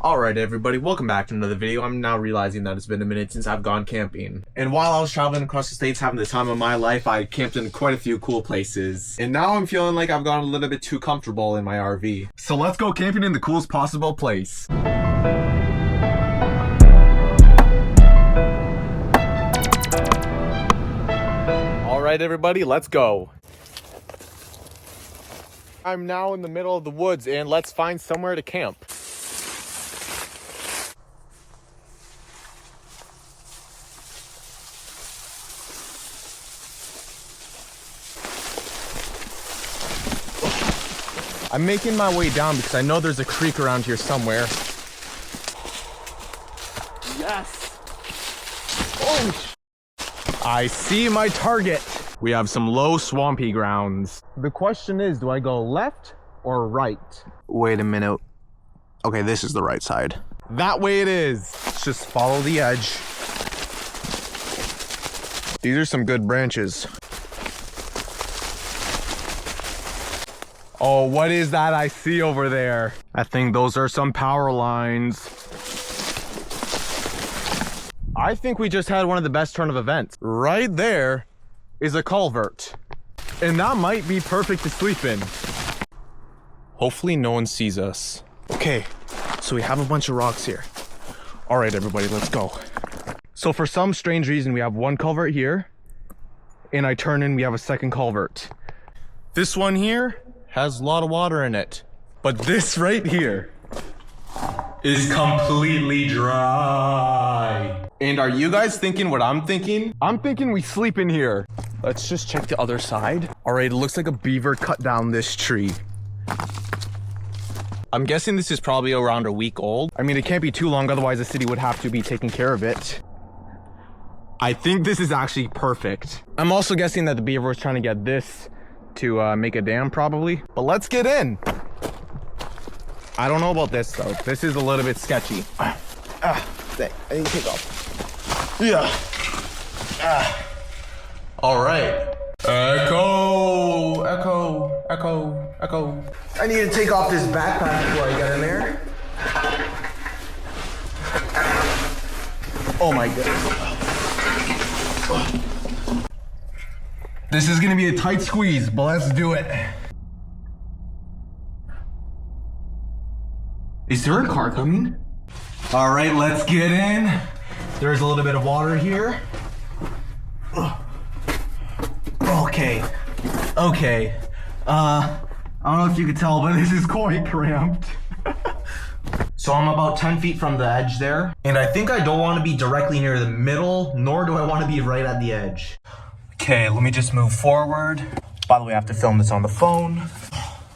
Alright everybody, welcome back to another video. I'm now realizing that it's been a minute since I've gone camping. And while I was traveling across the states having the time of my life, I camped in quite a few cool places. And now I'm feeling like I've gotten a little bit too comfortable in my RV. So let's go camping in the coolest possible place. Alright everybody, let's go. I'm now in the middle of the woods and let's find somewhere to camp. I'm making my way down because I know there's a creek around here somewhere. Yes! Oh! I see my target. We have some low swampy grounds. The question is, do I go left or right? Wait a minute. Okay, this is the right side. That way it is. Let's just follow the edge. These are some good branches. Oh, what is that I see over there? I think those are some power lines. I think we just had one of the best turn of events. Right there is a culvert. And that might be perfect to sleep in. Hopefully no one sees us. Okay, so we have a bunch of rocks here. All right, everybody, let's go. So for some strange reason, we have one culvert here. And I turn in, we have a second culvert. This one here has a lot of water in it. But this right here is completely dry. And are you guys thinking what I'm thinking? I'm thinking we sleep in here. Let's just check the other side. All right, it looks like a beaver cut down this tree. I'm guessing this is probably around a week old. I mean, it can't be too long, otherwise the city would have to be taking care of it. I think this is actually perfect. I'm also guessing that the beaver was trying to get this to make a dam probably, but let's get in. I don't know about this though. This is a little bit sketchy. I need to take off. Yeah. All right. Echo, echo, echo, echo. I need to take off this backpack before I get in there. Oh my goodness. This is gonna be a tight squeeze, but let's do it. Is there a car coming? All right, let's get in. There's a little bit of water here. Okay. I don't know if you could tell, but this is quite cramped. So I'm about 10 feet from the edge there. And I think I don't want to be directly near the middle, nor do I want to be right at the edge. Okay, let me just move forward. By the way, I have to film this on the phone.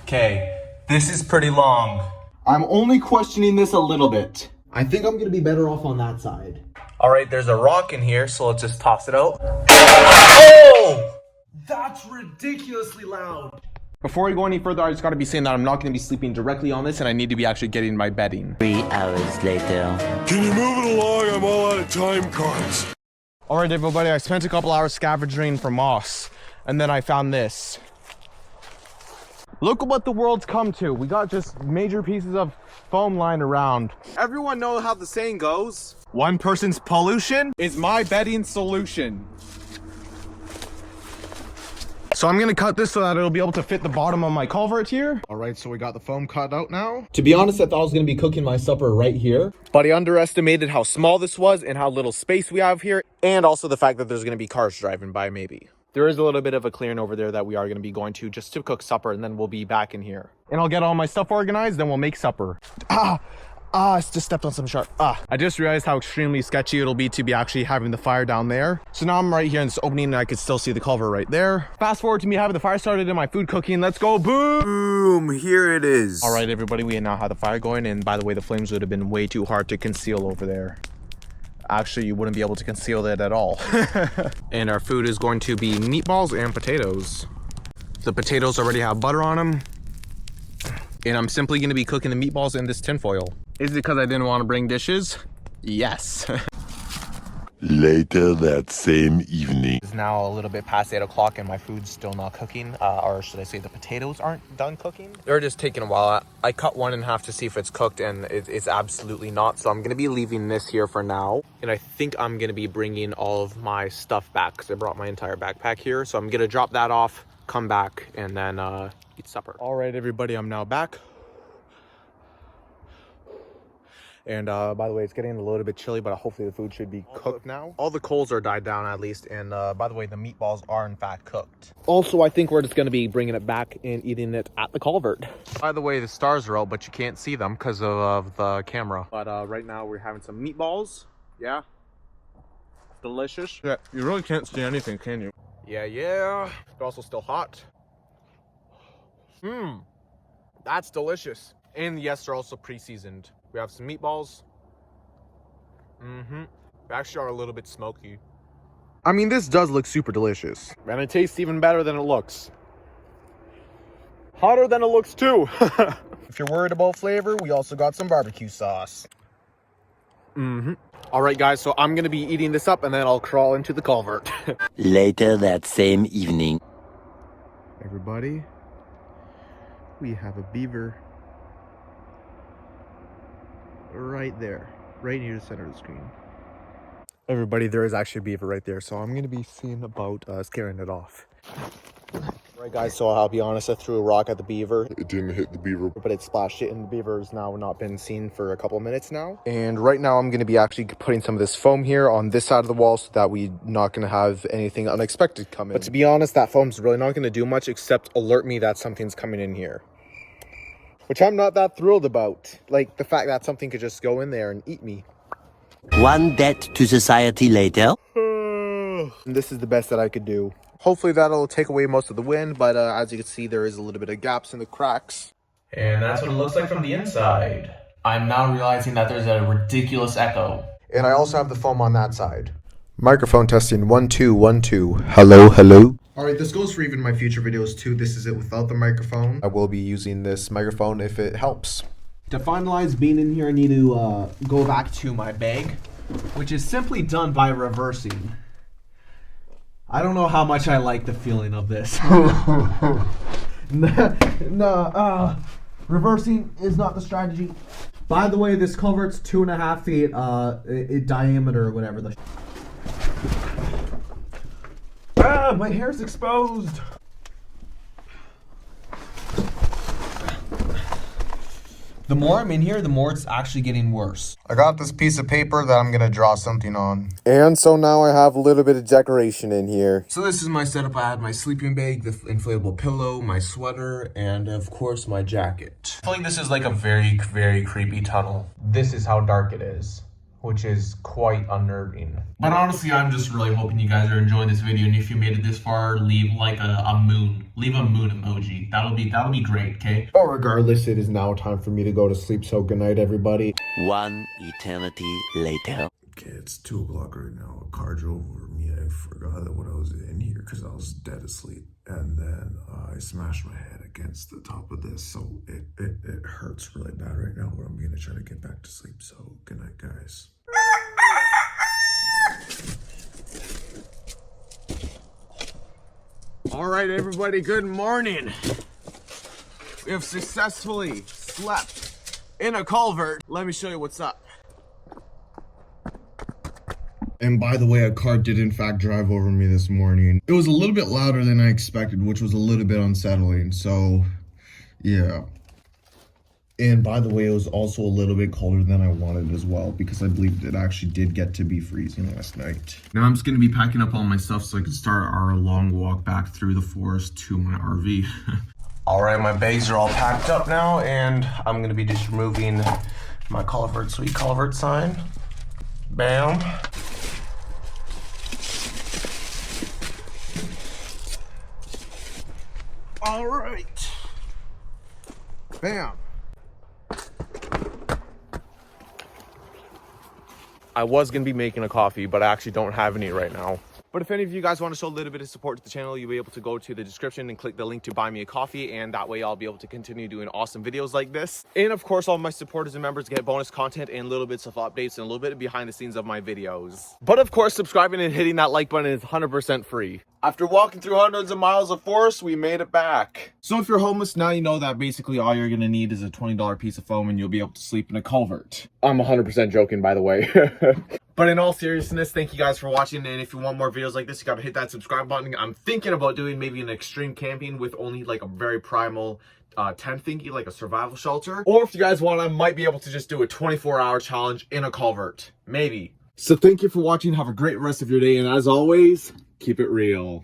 Okay, this is pretty long. I'm only questioning this a little bit. I think I'm gonna be better off on that side. All right, there's a rock in here, so let's just toss it out. Oh! That's ridiculously loud. Before we go any further, I just gotta be saying that I'm not gonna be sleeping directly on this and I need to be actually getting my bedding. 3 hours later. Can you move it along? I'm all out of time cards. All right, everybody, I spent a couple hours scavenging for moss, and then I found this. Look at what the world's come to. We got just major pieces of foam lying around. Everyone know how the saying goes? One person's pollution is my bedding solution. So I'm gonna cut this so that it'll be able to fit the bottom of my culvert here. All right, so we got the foam cut out now. To be honest, I thought I was gonna be cooking my supper right here, but I underestimated how small this was and how little space we have here, and also the fact that there's gonna be cars driving by maybe. There is a little bit of a clearing over there that we are gonna be going to just to cook supper, and then we'll be back in here. And I'll get all my stuff organized, then we'll make supper. I just stepped on some sharp. I just realized how extremely sketchy it'll be to be actually having the fire down there. So now I'm right here in this opening and I can still see the culvert right there. Fast forward to me having the fire started and my food cooking. Let's go, boom! Boom, here it is. All right, everybody, we now have the fire going. And by the way, the flames would have been way too hard to conceal over there. Actually, you wouldn't be able to conceal that at all. And our food is going to be meatballs and potatoes. The potatoes already have butter on them. And I'm simply gonna be cooking the meatballs in this tinfoil. Is it because I didn't want to bring dishes? Yes. Later that same evening. It's now a little bit past 8 o'clock and my food's still not cooking. Or should I say the potatoes aren't done cooking? They're just taking a while. I cut one in half to see if it's cooked and it's absolutely not. So I'm going to be leaving this here for now. And I think I'm going to be bringing all of my stuff back because I brought my entire backpack here. So I'm going to drop that off, come back, and then eat supper. All right, everybody, I'm now back. And by the way, it's getting a little bit chilly, but hopefully the food should be cooked now. All the coals are died down at least. And by the way, the meatballs are in fact cooked. Also, I think we're just going to be bringing it back and eating it at the culvert. By the way, the stars are out, but you can't see them because of the camera. But right now we're having some meatballs. Yeah. Delicious. Yeah, you really can't see anything, can you? Yeah. It's also still hot. That's delicious. And yes, they're also pre-seasoned. We have some meatballs. They actually are a little bit smoky. I mean, this does look super delicious. And it tastes even better than it looks. Hotter than it looks too. If you're worried about flavor, we also got some barbecue sauce. All right, guys, so I'm gonna be eating this up and then I'll crawl into the culvert. Later that same evening. Everybody, we have a beaver right there, right near the center of the screen. Everybody, there is actually a beaver right there, so I'm gonna be seeing about scaring it off. Right, guys, so I'll be honest, I threw a rock at the beaver. It didn't hit the beaver. But it splashed it, and the beaver has now not been seen for a couple of minutes now. And right now I'm gonna be actually putting some of this foam here on this side of the wall so that we're not gonna have anything unexpected come in. But to be honest, that foam's really not gonna do much except alert me that something's coming in here. Which I'm not that thrilled about. Like, the fact that something could just go in there and eat me. One debt to society later. And this is the best that I could do. Hopefully that'll take away most of the wind, but as you can see, there is a little bit of gaps in the cracks. And that's what it looks like from the inside. I'm now realizing that there's a ridiculous echo. And I also have the foam on that side. Microphone testing, 1 2 1 2. Hello, hello. Alright, this goes for even my future videos too. This is it without the microphone. I will be using this microphone if it helps. To finalize being in here, I need to go back to my bag, which is simply done by reversing. I don't know how much I like the feeling of this. Reversing is not the strategy. By the way, this culvert's 2.5 feet in diameter or whatever. My hair's exposed. The more I'm in here, the more it's actually getting worse. I got this piece of paper that I'm gonna draw something on. And so now I have a little bit of decoration in here. So this is my setup. I had my sleeping bag, the inflatable pillow, my sweater, and of course my jacket. I feel like this is like a very, very creepy tunnel. This is how dark it is, which is quite unnerving. But honestly, I'm just really hoping you guys are enjoying this video, and if you made it this far, leave like a moon. Leave a moon emoji. That'll be great, okay? But regardless, it is now time for me to go to sleep, so good night, everybody. One eternity later. Okay, it's 2 o'clock right now. A car drove over me. I forgot that when I was in here because I was dead asleep. And then I smashed my head against the top of this. So it hurts really bad right now, but I'm going to try to get back to sleep. So good night, guys. All right, everybody, good morning. We have successfully slept in a culvert. Let me show you what's up. And by the way, a car did in fact drive over me this morning. It was a little bit louder than I expected, which was a little bit unsettling. So, yeah. And by the way, it was also a little bit colder than I wanted as well, because I believe it actually did get to be freezing last night. Now I'm just gonna be packing up all my stuff so I can start our long walk back through the forest to my RV. All right, my bags are all packed up now, and I'm gonna be just removing my culvert, sweet culvert sign. Bam. All right. Bam. I was gonna be making a coffee, but I actually don't have any right now. But if any of you guys want to show a little bit of support to the channel, you'll be able to go to the description and click the link to buy me a coffee, and that way I'll be able to continue doing awesome videos like this. And of course, all my supporters and members get bonus content and little bits of updates and a little bit of behind the scenes of my videos. But of course, subscribing and hitting that like button is 100% free. After walking through hundreds of miles of forest, we made it back. So if you're homeless, now you know that basically all you're gonna need is a $20 piece of foam and you'll be able to sleep in a culvert. I'm 100% joking, by the way. But in all seriousness, thank you guys for watching, and if you want more videos like this, you gotta hit that subscribe button. I'm thinking about doing maybe an extreme camping with only like a very primal tent thingy, like a survival shelter. Or if you guys want, I might be able to just do a 24-hour challenge in a culvert. Maybe. So thank you for watching, have a great rest of your day, and as always, keep it real.